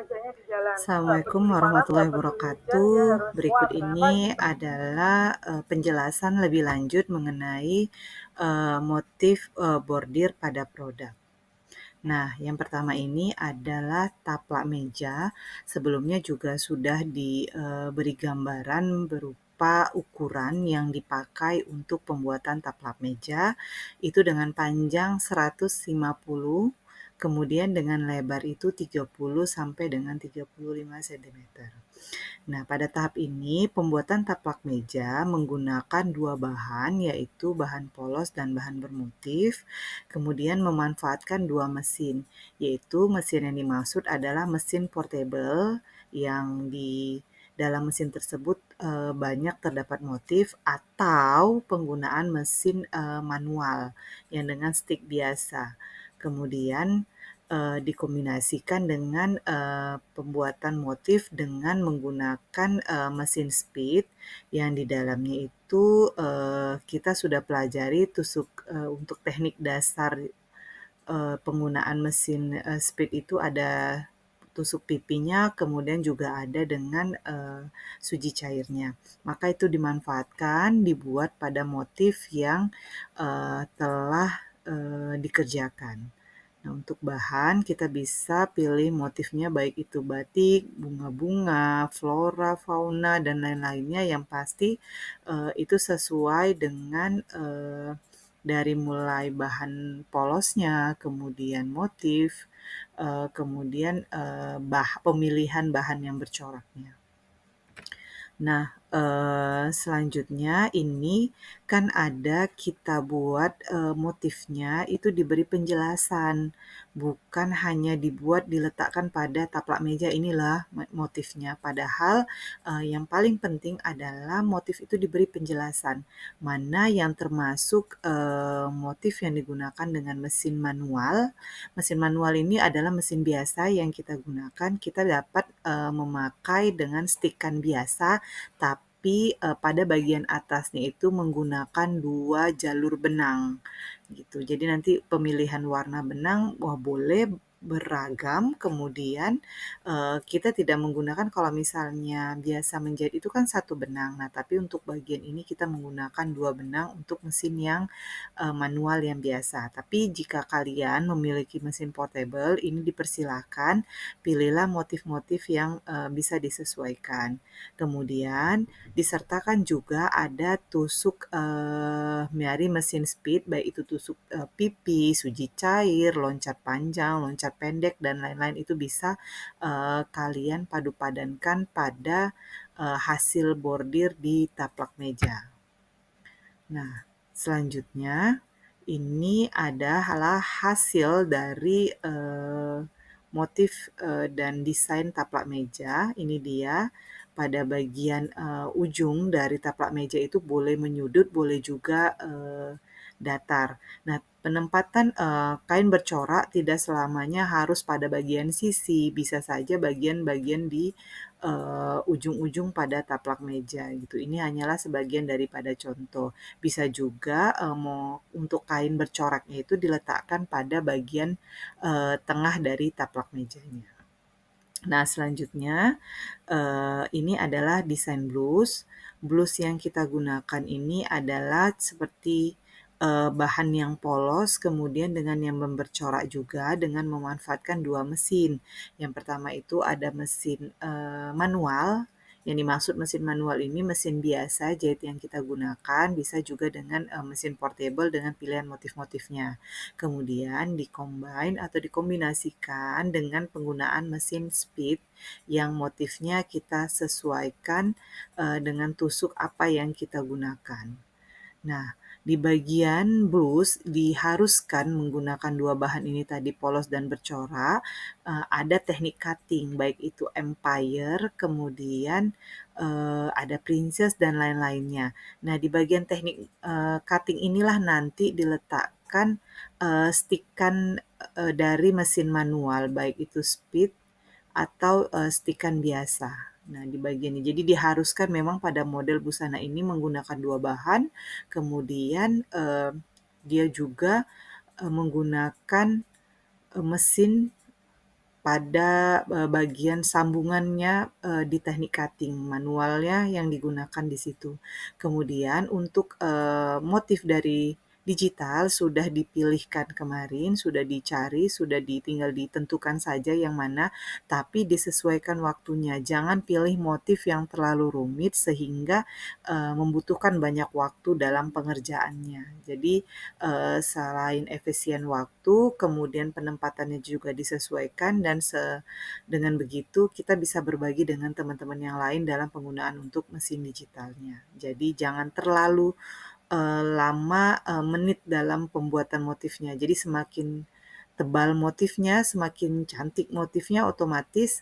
Assalamualaikum warahmatullahi wabarakatuh. Berikut ini adalah penjelasan lebih lanjut mengenai motif bordir pada produk. Nah, yang pertama ini adalah taplak meja. Sebelumnya juga sudah diberi gambaran berupa ukuran yang dipakai untuk pembuatan taplak meja. Itu dengan panjang 150, kemudian dengan lebar itu 30 sampai dengan 35 cm. Nah, pada tahap ini pembuatan taplak meja menggunakan dua bahan, yaitu bahan polos dan bahan bermotif, kemudian memanfaatkan dua mesin, yaitu mesin yang dimaksud adalah mesin portable yang di dalam mesin tersebut banyak terdapat motif, atau penggunaan mesin manual yang dengan stick biasa. Kemudian dikombinasikan dengan pembuatan motif dengan menggunakan mesin speed yang di dalamnya itu kita sudah pelajari untuk teknik dasar penggunaan mesin speed itu ada tusuk pipinya, kemudian juga ada dengan suji cairnya. Maka itu dimanfaatkan, dibuat pada motif yang telah dikerjakan. Nah, untuk bahan kita bisa pilih motifnya baik itu batik, bunga-bunga, flora, fauna, dan lain-lainnya yang pasti itu sesuai dengan dari mulai bahan polosnya, kemudian motif, kemudian pemilihan bahan yang bercoraknya. Nah, selanjutnya ini kan ada kita buat motifnya itu diberi penjelasan, bukan hanya dibuat diletakkan pada taplak meja inilah motifnya. Padahal yang paling penting adalah motif itu diberi penjelasan, mana yang termasuk motif yang digunakan dengan mesin manual. Mesin manual ini adalah mesin biasa yang kita gunakan, kita dapat memakai dengan stikan biasa, tapi pada bagian atasnya itu menggunakan dua jalur benang gitu. Jadi nanti pemilihan warna benang boleh beragam, kemudian kita tidak menggunakan, kalau misalnya biasa menjahit itu kan satu benang. Nah, tapi untuk bagian ini kita menggunakan dua benang untuk mesin yang manual yang biasa. Tapi jika kalian memiliki mesin portable, ini dipersilahkan pilihlah motif-motif yang bisa disesuaikan. Kemudian disertakan juga ada tusuk dari mesin speed, baik itu tusuk pipi, suji cair, loncat panjang, loncat pendek, dan lain-lain. Itu bisa kalian padu-padankan pada hasil bordir di taplak meja. Nah, selanjutnya ini adalah hasil dari motif dan desain taplak meja. Ini dia. Pada bagian ujung dari taplak meja itu boleh menyudut, boleh juga datar. Nah, penempatan kain bercorak tidak selamanya harus pada bagian sisi, bisa saja bagian-bagian di ujung-ujung pada taplak meja gitu. Ini hanyalah sebagian daripada contoh. Bisa juga untuk kain bercoraknya itu diletakkan pada bagian tengah dari taplak mejanya. Nah, selanjutnya ini adalah desain blus. Blus yang kita gunakan ini adalah seperti bahan yang polos, kemudian dengan yang bercorak juga dengan memanfaatkan dua mesin. Yang pertama itu ada mesin manual. Yang dimaksud mesin manual ini mesin biasa jahit yang kita gunakan, bisa juga dengan mesin portable dengan pilihan motif-motifnya. Kemudian dikombin atau dikombinasikan dengan penggunaan mesin speed yang motifnya kita sesuaikan dengan tusuk apa yang kita gunakan. Nah, di bagian blus diharuskan menggunakan dua bahan ini tadi, polos dan bercorak. Ada teknik cutting, baik itu empire, kemudian ada princess dan lain-lainnya. Nah, di bagian teknik cutting inilah nanti diletakkan stikan dari mesin manual, baik itu speed atau stikan biasa. Nah, di bagian ini. Jadi diharuskan memang pada model busana ini menggunakan dua bahan, kemudian dia juga menggunakan mesin pada, bagian sambungannya, di teknik cutting, manualnya yang digunakan di situ. Kemudian untuk, motif dari digital sudah dipilihkan kemarin, sudah dicari, tinggal ditentukan saja yang mana, tapi disesuaikan waktunya. Jangan pilih motif yang terlalu rumit sehingga, membutuhkan banyak waktu dalam pengerjaannya. Jadi, selain efisien waktu, kemudian penempatannya juga disesuaikan dan dengan begitu kita bisa berbagi dengan teman-teman yang lain dalam penggunaan untuk mesin digitalnya. Jadi jangan terlalu, lama, menit dalam pembuatan motifnya. Jadi semakin tebal motifnya, semakin cantik motifnya, otomatis,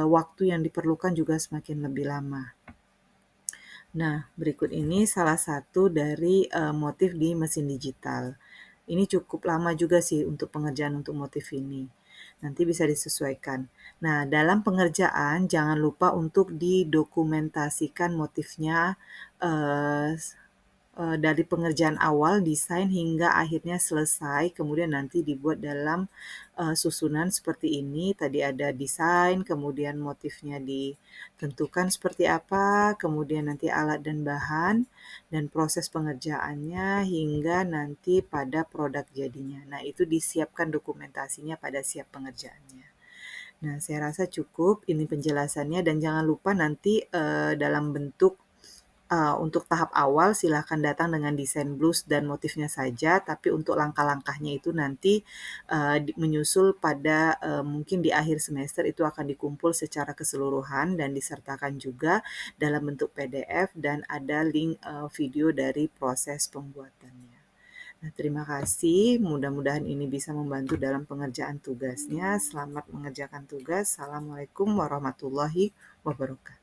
waktu yang diperlukan juga semakin lebih lama. Nah, berikut ini salah satu dari, motif di mesin digital. Ini cukup lama juga sih untuk pengerjaan untuk motif ini. Nanti bisa disesuaikan. Nah, dalam pengerjaan jangan lupa untuk didokumentasikan motifnya, eee, dari pengerjaan awal, desain, hingga akhirnya selesai, kemudian nanti dibuat dalam, susunan seperti ini. Tadi ada desain, kemudian motifnya ditentukan seperti apa, kemudian nanti alat dan bahan, dan proses pengerjaannya, hingga nanti pada produk jadinya. Nah, itu disiapkan dokumentasinya pada siap pengerjaannya. Nah, saya rasa cukup ini penjelasannya dan jangan lupa nanti, dalam bentuk untuk tahap awal silahkan datang dengan desain blus dan motifnya saja, tapi untuk langkah-langkahnya itu nanti, menyusul pada, mungkin di akhir semester itu akan dikumpul secara keseluruhan dan disertakan juga dalam bentuk PDF dan ada link, video dari proses pembuatannya. Nah, terima kasih, mudah-mudahan ini bisa membantu dalam pengerjaan tugasnya. Selamat mengerjakan tugas. Assalamualaikum warahmatullahi wabarakatuh.